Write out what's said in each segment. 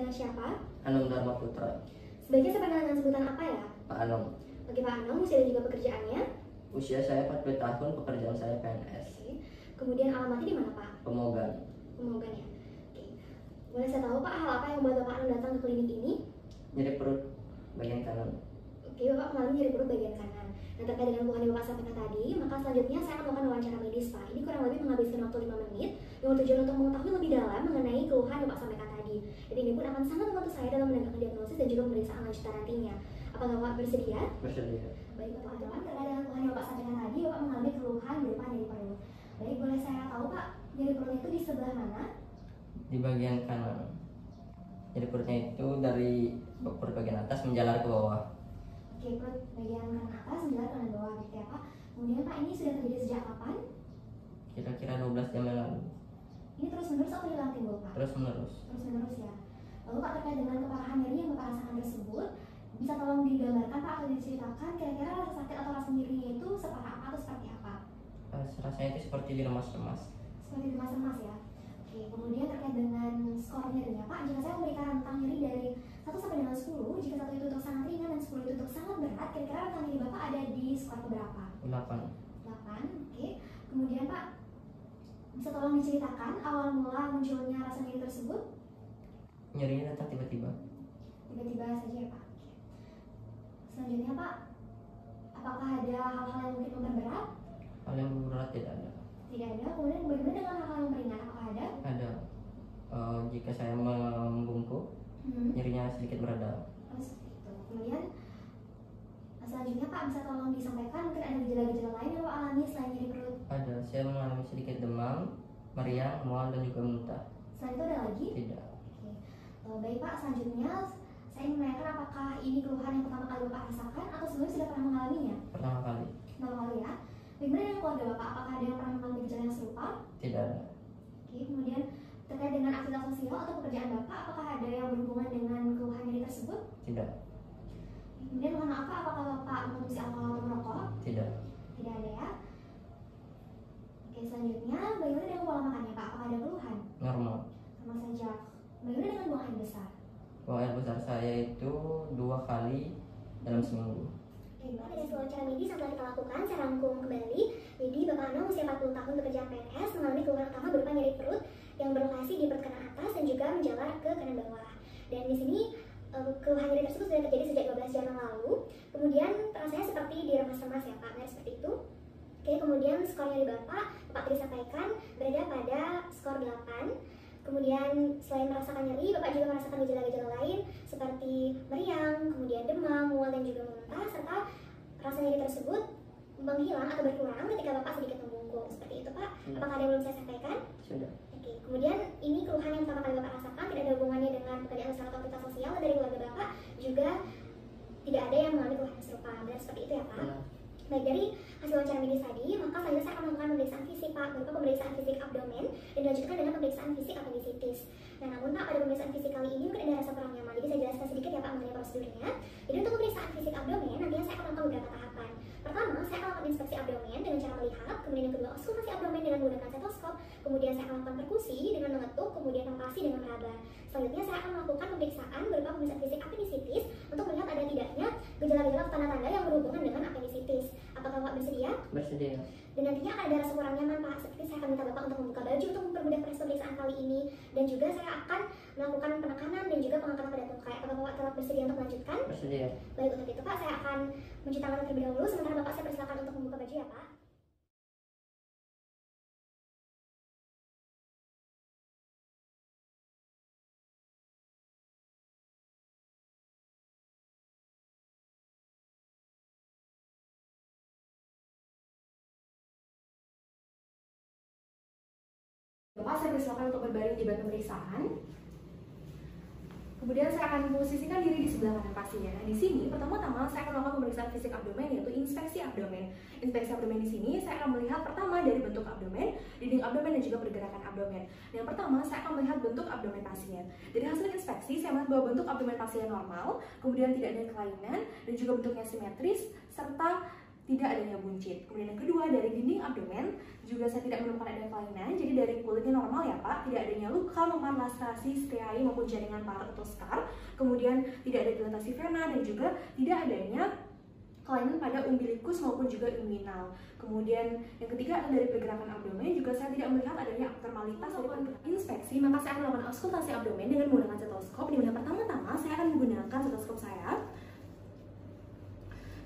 dengan siapa? Anum Dharma Putra. Sebaiknya saya panggil dengan sebutan apa ya? Pak Anum. Oke Pak Anum, usia dan juga pekerjaannya? Usia saya 40 tahun, pekerjaan saya PNS. Oke. Kemudian alamatnya di mana Pak? Pemogan. Pemogan ya. Oke. Boleh saya tahu Pak hal apa yang membuat Bapak Anum datang ke klinik ini? Nyeri perut bagian kanan. Oke, Bapak mengalami nyeri perut bagian kanan. Nah, terkait dengan keluhan yang Bapak sampaikan tadi, maka selanjutnya saya akan melakukan wawancara medis Pak. Ini kurang lebih menghabiskan waktu 5 menit dengan tujuan untuk mengetahui lebih dalam mengenai keluhan yang Bapak sampaikan tadi. Dan ini pun akan sangat membantu saya dalam menegakkan diagnosis dan juga pemeriksaan lanjutan nantinya. Apakah Bapak bersedia? Bersedia. Baik Bapak, terkait dengan keluhan yang Bapak sampaikan tadi, Bapak mengalami keluhan berupa nyeri perut. Baik, boleh saya tahu Pak, nyeri perut itu di sebelah mana? Di bagian kanan. Nyeri perutnya itu dari perut bagian atas menjalar ke bawah. Oke, perut bagian kanan atas, menjalar kanan bawah gitu ya Pak. Kemudian Pak, ini sudah terjadi sejak kapan? Kira-kira 12 jam yang lalu. Ini terus menerus atau hilang timbul Pak? Terus menerus. Terus menerus ya. Lalu Pak, terkait dengan keparahan nyeri yang Bapak rasakan tersebut, bisa tolong digambarkan Pak atau diceritakan kira-kira rasa sakit atau rasa nyerinya itu separah apa atau seperti apa? Rasanya itu seperti diremas-remas. Seperti remas-remas ya. Oke, kemudian terkait dengan skor nyerinya Pak, jika saya memberikan rentang nyeri dari 1 sampai dengan 10, jika 1 itu untuk sangat ringan dan 10 itu untuk sangat berat, kira-kira rentang nyeri Bapak ada di skor keberapa? 8. 8, oke. Kemudian Pak, bisa tolong diceritakan awal mula munculnya rasa nyeri tersebut? Nyerinya datang tiba-tiba. Tiba-tiba saja ya Pak. Oke. Selanjutnya Pak, apakah ada hal-hal yang mungkin memperberat? Hal yang berat tidak ada. Tidak ada. Kemudian bagaimana dengan hal-hal yang meringan? Apakah ada? Ada. Jika saya membungkuk, nyerinya sedikit mereda. Oh, seperti itu. Kemudian selanjutnya Pak, bisa tolong disampaikan mungkin ada gejala-gejala lain yang Bapak alami selain nyeri perut? Ada. Saya mengalami sedikit demam, meriang, mual, dan juga muntah. Selain itu ada lagi? Tidak. Oke. Baik Pak, selanjutnya saya ingin menanyakan apakah ini keluhan yang pertama kali Bapak rasakan atau sebelumnya sudah pernah mengalaminya? Pertama kali. Pertama kali ya. Bagaimana dengan keluarga Bapak? Apakah ada yang pernah mengalami gejala yang serupa? Tidak ada. Oke, kemudian terkait dengan aktivitas sosial atau pekerjaan Bapak, apakah ada yang berhubungan dengan keluhan nyeri tersebut? Tidak. Kemudian mohon maaf Pak, apakah Bapak mengkonsumsi alkohol atau merokok? Tidak. Tidak ada ya. Oke, selanjutnya bagaimana dengan pola makannya Pak? Apakah ada keluhan? Normal. Sama saja. Bagaimana dengan buang air besar? Buang air besar saya itu 2 kali dalam seminggu. Oke, Bapak, dari wawancara medis yang telah kita lakukan, saya rangkum kembali. Jadi Bapak Anum usia 40 tahun bekerjaan PNS mengalami keluhan utama berupa nyeri perut yang berlokasi di perut kanan atas dan juga menjalar ke kanan bawah. Dan di sini keluhan nyeri tersebut sudah terjadi sejak 12 jam yang lalu. Kemudian rasanya seperti diremas-remas ya Pak, nah seperti itu. Oke, kemudian skor nyeri Bapak tadi sampaikan berada pada skor 8. Kemudian selain merasakan nyeri, Bapak juga merasakan gejala-gejala lain seperti meriang, kemudian demam, mual, dan juga muntah, serta rasa nyeri tersebut menghilang atau berkurang ketika Bapak sedikit membungkuk. Seperti itu Pak. Apakah ada yang belum saya sampaikan? Sudah. Oke, kemudian ini keluhan yang pertama kali Bapak rasakan tidak ada hubungannya dengan pekerjaan usaha atau aktivitas sosial dari keluarga Bapak, juga tidak ada yang mengalami keluhan serupa. Benar seperti itu ya Pak? Baik, dari hasil wawancara medis tadi, maka selanjutnya saya akan melakukan pemeriksaan fisik Pak, berupa pemeriksaan fisik abdomen dan dilanjutkan dengan pemeriksaan fisik apendisitis. Nah, namun Pak, pada pemeriksaan fisik kali ini mungkin ada rasa kurang nyaman, jadi saya jelaskan sedikit ya Pak mengenai prosedurnya. Jadi untuk pemeriksaan fisik abdomen, nantinya saya akan melakukan beberapa tahapan. Pertama, saya akan melakukan inspeksi abdomen dengan cara melihat, kemudian yang kedua, auskultasi abdomen dengan menggunakan stetoskop, kemudian saya akan melakukan perkusi dengan mengetuk, kemudian palpasi dengan meraba. Selanjutnya saya akan melakukan pemeriksaan berupa pemeriksaan fisik apendisitis untuk melihat ada tidaknya gejala-gejala atau tanda-tanda yang berhubungan dengan apendisitis. Apakah Bapak bersedia? Bersedia. Dan nantinya akan ada rasa kurang nyaman Pak, seperti saya akan minta Bapak untuk membuka baju untuk mempermudah proses pemeriksaan kali ini, dan juga saya akan melakukan penekanan dan juga pengangkatan pada tungkai. Apakah Bapak tetap bersedia untuk melanjutkan? Bersedia. Baik, untuk itu Pak, saya akan mencuci tangan terlebih dahulu, sementara Bapak saya persilakan untuk membuka baju ya Pak. Bapak, saya persilakan untuk berbaring di bak pemeriksaan. Kemudian saya akan memposisikan diri di sebelah kanan pasiennya. Nah, di sini pertama-tama saya akan melakukan pemeriksaan fisik abdomen, yaitu inspeksi abdomen. Inspeksi abdomen di sini saya akan melihat pertama dari bentuk abdomen, dinding abdomen, dan juga pergerakan abdomen. Yang pertama saya akan melihat bentuk abdomen pasien. Dari hasil inspeksi saya melihat bahwa bentuk abdomen pasien normal, kemudian tidak ada kelainan dan juga bentuknya simetris serta tidak adanya buncit. Kemudian yang kedua, dari dinding abdomen, juga saya tidak menemukan adanya kelainan. Jadi dari kulitnya normal ya Pak, tidak adanya luka, memar, laserasi, striae maupun jaringan parut atau scar. Kemudian tidak ada dilatasi vena dan juga tidak adanya kelainan pada umbilikus maupun juga inguinal. Kemudian yang ketiga adalah dari pergerakan abdomen, juga saya tidak melihat adanya abnormalitas dari inspeksi, maka saya akan melakukan auskultasi abdomen dengan menggunakan stetoskop, di mana pertama-tama saya akan menggunakan stetoskop saya.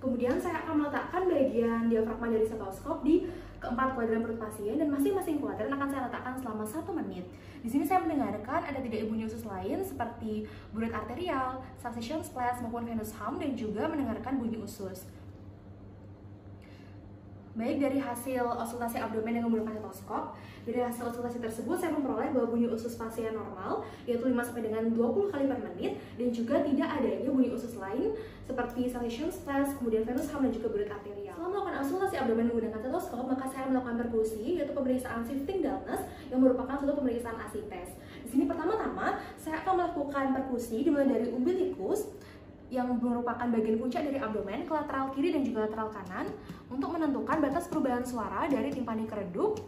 Kemudian saya akan meletakkan bagian diafragma dari stetoskop di keempat kuadran perut pasien dan masing-masing kuadran akan saya letakkan selama 1 menit. Di sini saya mendengarkan ada tidak bunyi usus lain seperti buret arterial, succession splash maupun venous hum dan juga mendengarkan bunyi usus. Baik dari hasil auskultasi abdomen dengan menggunakan stetoskop, dari hasil auskultasi tersebut saya memperoleh bahwa bunyi usus pasien normal, yaitu 5 sampai dengan 20 kali per menit, dan juga tidak adanya bunyi usus lain seperti succession splash, kemudian venous hum dan juga buret arterial. Setelah melakukan auskultasi abdomen menggunakan stetoskop, maka saya melakukan perkusi, yaitu pemeriksaan shifting dullness yang merupakan suatu pemeriksaan ASI test. Di sini pertama-tama saya akan melakukan perkusi dimulai dari umbilikus yang merupakan bagian puncak dari abdomen ke lateral kiri dan juga lateral kanan untuk menentukan batas perubahan suara dari timpani ke redup.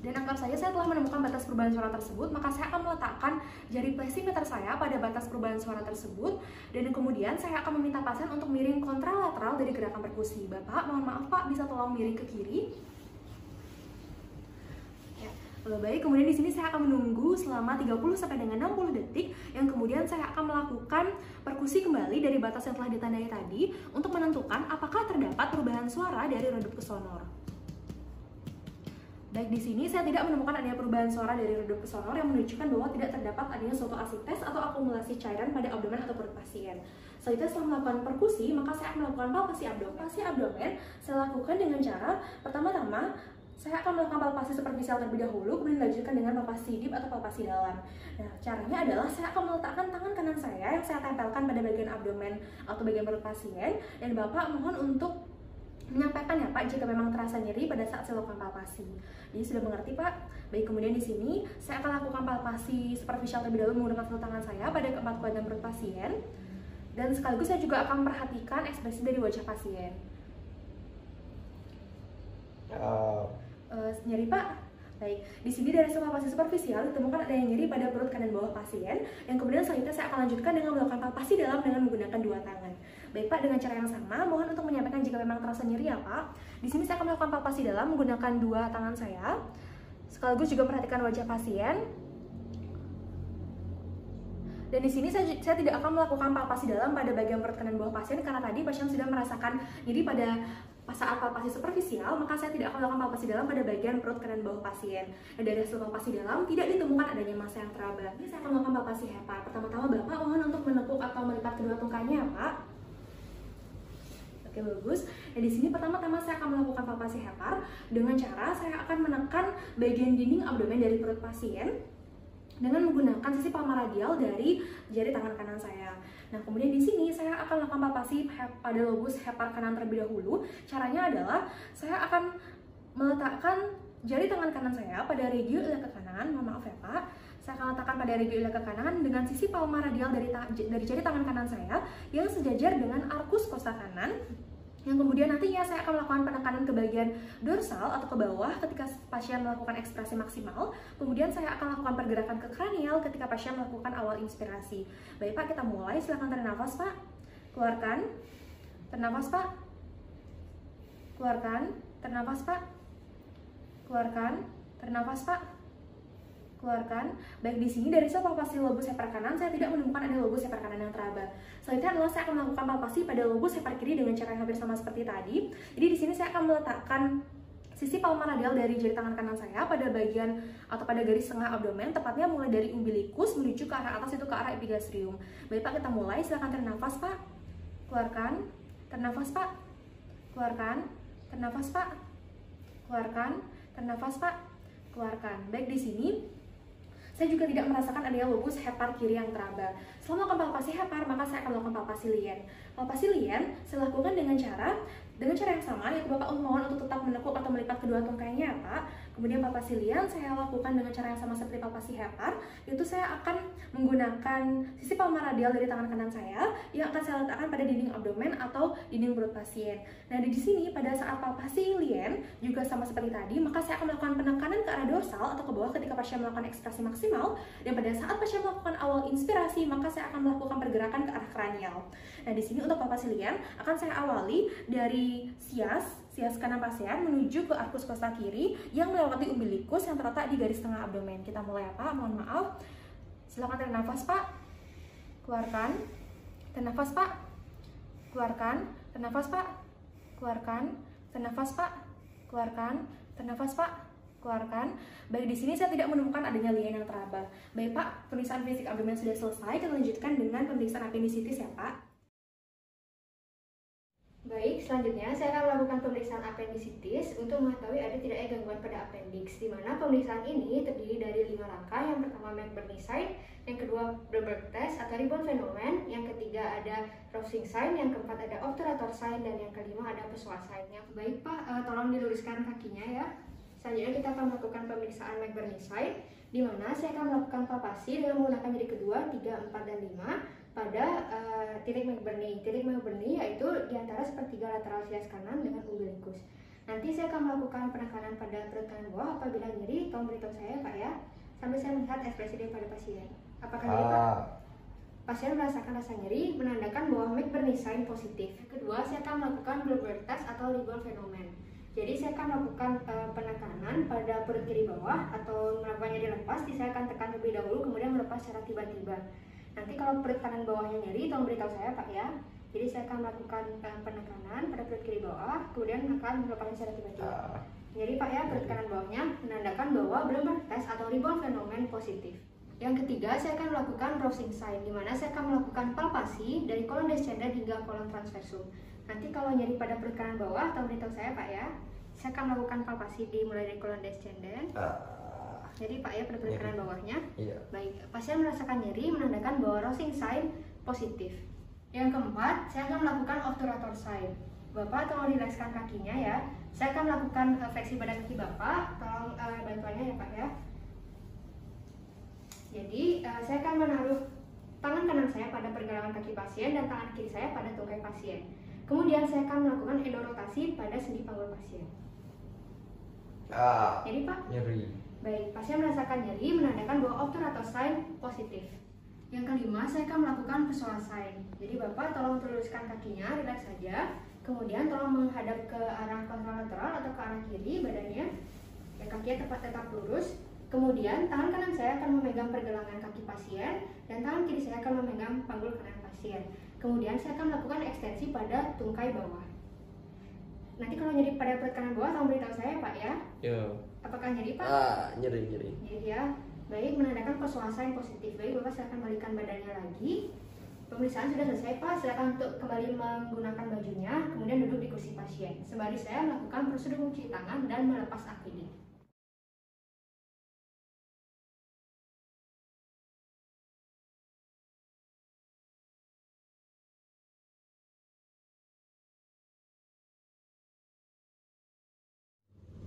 Dan anggap saja saya telah menemukan batas perubahan suara tersebut, maka saya akan meletakkan jari plesimeter saya pada batas perubahan suara tersebut, dan kemudian saya akan meminta pasien untuk miring kontralateral dari gerakan perkusi. Bapak, mohon maaf Pak, bisa tolong miring ke kiri. Baik, kemudian di sini saya akan menunggu selama 30 sampai dengan 60 detik yang kemudian saya akan melakukan perkusi kembali dari batas yang telah ditandai tadi untuk menentukan apakah terdapat perubahan suara dari redup ke sonor. Baik, di sini saya tidak menemukan adanya perubahan suara dari redup ke sonor yang menunjukkan bahwa tidak terdapat adanya suatu asites atau akumulasi cairan pada abdomen atau perut pasien. Selanjutnya setelah melakukan perkusi, maka saya akan melakukan palpasi abdomen. Palpasi abdomen saya lakukan dengan cara pertama-tama saya akan melakukan palpasi superficial terlebih dahulu, kemudian dilanjutkan dengan palpasi deep atau palpasi dalam. Nah, caranya adalah saya akan meletakkan tangan kanan saya yang saya tempelkan pada bagian abdomen atau bagian perut pasien, dan Bapak mohon untuk menyampaikan ya Pak jika memang terasa nyeri pada saat saya lakukan palpasi. Jadi sudah mengerti Pak? Baik, kemudian di sini saya akan lakukan palpasi superficial terlebih dahulu menggunakan satu tangan saya pada keempat kuadran perut pasien, dan sekaligus saya juga akan memperhatikan ekspresi dari wajah pasien. Nyeri Pak? Baik, di sini dari hasil palpasi superficial ditemukan ada yang nyeri pada perut kanan bawah pasien, yang kemudian selanjutnya saya akan lanjutkan dengan melakukan palpasi dalam dengan menggunakan 2 tangan. Baik Pak, dengan cara yang sama, mohon untuk menyampaikan jika memang terasa nyeri ya Pak. Di sini saya akan melakukan palpasi dalam menggunakan 2 tangan saya, sekaligus juga perhatikan wajah pasien. Dan di sini saya tidak akan melakukan palpasi dalam pada bagian perut kanan bawah pasien karena tadi pasien sudah merasakan nyeri pada saat palpasi superficial, maka saya tidak akan melakukan palpasi dalam pada bagian perut kanan bawah pasien. Dan dari hasil palpasi dalam tidak ditemukan adanya massa yang teraba. Ini saya akan melakukan palpasi hepar. Pertama-tama Bapak mohon untuk menekuk atau melipat kedua tungkanya ya Pak. Oke, bagus. Dan di sini pertama-tama saya akan melakukan palpasi hepar dengan cara saya akan menekan bagian dinding abdomen dari perut pasien dengan menggunakan sisi palmar radial dari jari tangan kanan saya. Nah, kemudian di sini saya akan melakukan palpasi pada lobus hepar kanan terlebih dahulu. Caranya adalah saya akan meletakkan jari tangan kanan saya pada regio ilia ke kanan. Mohon maaf ya Pak. Saya akan letakkan pada regio ilia ke kanan dengan sisi palmar radial dari jari tangan kanan saya yang sejajar dengan arkus kosta kanan. Yang kemudian nantinya saya akan melakukan penekanan ke bagian dorsal atau ke bawah ketika pasien melakukan ekspresi maksimal. Kemudian saya akan lakukan pergerakan ke kranial ketika pasien melakukan awal inspirasi. Baik Pak, kita mulai. Silahkan tarik nafas Pak. Keluarkan. Ternafas Pak. Keluarkan. Ternafas Pak. Keluarkan. Ternafas Pak. Keluarkan. Baik, di sini dari hasil palpasi lobus hepar kanan saya tidak menemukan ada lobus hepar kanan yang teraba. Selanjutnya adalah saya akan melakukan palpasi pada lobus hepar kiri dengan cara yang hampir sama seperti tadi. Jadi di sini saya akan meletakkan sisi palmar radial dari jari tangan kanan saya pada bagian atau pada garis tengah abdomen, tepatnya mulai dari umbilikus menuju ke arah atas itu ke arah epigastrium. Baik Pak, kita mulai. Silakan tarik nafas Pak. Keluarkan. Ternafas Pak. Keluarkan. Ternafas Pak. Keluarkan. Ternafas Pak. Keluarkan. Baik, di sini saya juga tidak merasakan adanya lobus hepar kiri yang teraba. Setelah melakukan palpasi hepar, maka saya akan melakukan palpasi lien. Palpasi lien saya lakukan dengan cara Dengan cara yang sama, yaitu Bapak mohon untuk tetap menekuk atau melipat kedua tungkainya ya Pak. Kemudian palpasi lian saya lakukan dengan cara yang sama seperti palpasi hepar, yaitu saya akan menggunakan sisi palmar radial dari tangan kanan saya yang akan saya letakkan pada dinding abdomen atau dinding perut pasien. Nah, di sini pada saat palpasi lien juga sama seperti tadi, maka saya akan melakukan penekanan ke arah dorsal atau ke bawah ketika pasien melakukan ekspresi maksimal, dan pada saat pasien melakukan awal inspirasi, maka saya akan melakukan pergerakan ke arah kranial. Nah, di sini untuk palpasi lien akan saya awali dari sias kanan pasien menuju ke arkus kosta kiri yang melewati umbilikus yang terletak di garis tengah abdomen. Kita mulai ya Pak, mohon maaf. Silakan tarik nafas Pak. Keluarkan. Tarik nafas Pak. Keluarkan. Tarik nafas Pak. Keluarkan. Tarik nafas Pak. Keluarkan. Tarik nafas Pak. Keluarkan. Baik, di sini saya tidak menemukan adanya lien yang teraba. Baik Pak, pemeriksaan fisik abdomen sudah selesai. Kita lanjutkan dengan pemeriksaan apendisitis ya Pak. Baik, selanjutnya saya akan melakukan pemeriksaan apendisitis untuk mengetahui ada tidaknya gangguan pada appendix, di mana pemeriksaan ini terdiri dari 5 langkah. Yang pertama McBurney sign, yang kedua Bloomberg test atau ribbon phenomenon, yang ketiga ada Rousing sign, yang keempat ada obturator sign, dan yang kelima ada Pessoa sign. Baik Pak, tolong diluruskan kakinya ya. Selanjutnya kita akan melakukan pemeriksaan McBurney sign, di mana saya akan melakukan palpasi dengan menggunakan jari kedua, 3, 4, dan 5 pada titik McBurney. Titik McBurney yaitu di antara sepertiga lateral sias kanan dengan umbilikus. Nanti saya akan melakukan penekanan pada perut kanan bawah. Apabila nyeri, tolong beritahu saya Pak ya, sambil saya melihat ekspresi daripada pasien. Apakah nyeri Pak? Pasien merasakan rasa nyeri, menandakan bahwa McBurney sign positif. Kedua, saya akan melakukan Bloomberg test atau ribbon phenomenon. Jadi saya akan melakukan penekanan pada perut kiri bawah atau melakukannya dilepas. Saya akan tekan lebih dahulu, kemudian melepas secara tiba-tiba. Nanti kalau perut kanan bawahnya nyeri, tolong beritahu saya Pak ya. Jadi saya akan melakukan penekanan pada perut kiri bawah, kemudian akan melepasnya secara tiba-tiba. Jadi Pak ya, perut kanan bawahnya menandakan bahwa Bloomberg test atau ribbon phenomenon positif. Yang ketiga, saya akan melakukan Rousing sign, di mana saya akan melakukan palpasi dari kolon descendens hingga kolon transversum. Nanti kalau nyeri pada perut kanan bawah, tolong beritahu saya Pak ya. Saya akan melakukan palpasi mulai dari kolon descendens. Jadi Pak ya, pada perut kanan bawahnya. Iya. Baik, pasien merasakan nyeri menandakan bahwa Rousing sign positif. Yang keempat, saya akan melakukan obturator sign. Bapak tolong rilekskan kakinya ya. Saya akan melakukan fleksi pada kaki Bapak. Tolong bantuannya ya Pak ya. Jadi saya akan menaruh tangan kanan saya pada pergelangan kaki pasien dan tangan kiri saya pada tungkai pasien. Kemudian saya akan melakukan endorotasi pada sendi panggul pasien. Jadi Pak? Nyeri. Baik, pasien merasakan nyeri menandakan bahwa obturator sign positif. Yang kelima, saya akan melakukan Pessoa sign. Jadi Bapak tolong luruskan kakinya, rileks saja. Kemudian tolong menghadap ke arah kontralateral atau ke arah kiri badannya. Ya, kakinya tetap lurus. Kemudian tangan kanan saya akan memegang pergelangan kaki pasien dan tangan kiri saya akan memegang panggul kanan pasien. Kemudian saya akan melakukan ekstensi pada tungkai bawah. Nanti kalau nyeri pada perut kanan bawah, tolong beritahu saya Pak ya. Yo. Apakah nyeri Pak? Nyeri. Nyeri ya. Baik, menandakan Pessoa sign positif. Baik, Bapak silakan balikan badannya lagi. Pemeriksaan sudah selesai Pak. Silakan untuk kembali menggunakan bajunya, kemudian duduk di kursi pasien. Sembari saya melakukan prosedur mencuci tangan dan melepas APD.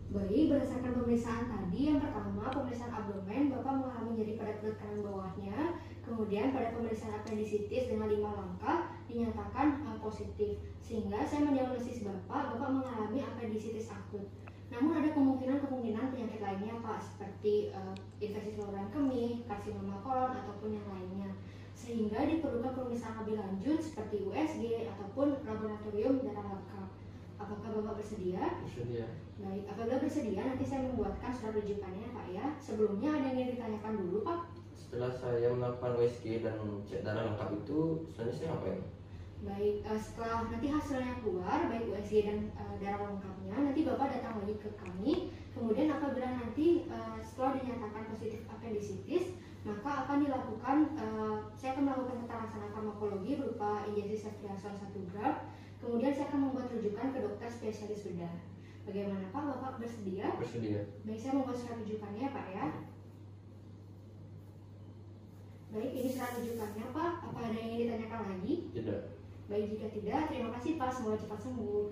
Baik, berdasarkan pemeriksaan tadi, yang pertama pemeriksaan abdomen, Bapak mengalami nyeri pada perut kanan bawahnya. Kemudian pada pemeriksaan apendisitis dengan 5 langkah dinyatakan positif. Sehingga saya mendiagnosis Bapak mengalami apendisitis akut. Namun ada kemungkinan penyakit lainnya Pak, seperti infeksi saluran kemih, karsinoma kolon ataupun yang lainnya. Sehingga diperlukan pemeriksaan lebih lanjut seperti USG ataupun laboratorium darah lengkap. Apakah Bapak bersedia? Bersedia. Baik, apabila bersedia nanti saya membuatkan surat rujukannya Pak ya. Sebelumnya ada yang ingin ditanyakan dulu Pak? Setelah saya melakukan USG dan cek darah lengkap itu, selanjutnya saya ngapain? Baik, setelah nanti hasilnya keluar, baik USG dan darah lengkapnya, nanti Bapak datang lagi ke kami. Kemudian apabila nanti setelah dinyatakan positif apendisitis, maka akan dilakukan, saya akan melakukan tata laksana farmakologi berupa injeksi ceftriaxone 1 gram. Kemudian saya akan membuat rujukan ke dokter spesialis bedah. Bagaimana Pak? Bapak bersedia? Bersedia. Baik, saya membuat surat rujukannya Pak ya. Baik, ini surat rujukannya Pak. Apa ada yang ingin ditanyakan lagi? Tidak. Baik, jika tidak, terima kasih Pak. Semoga cepat sembuh.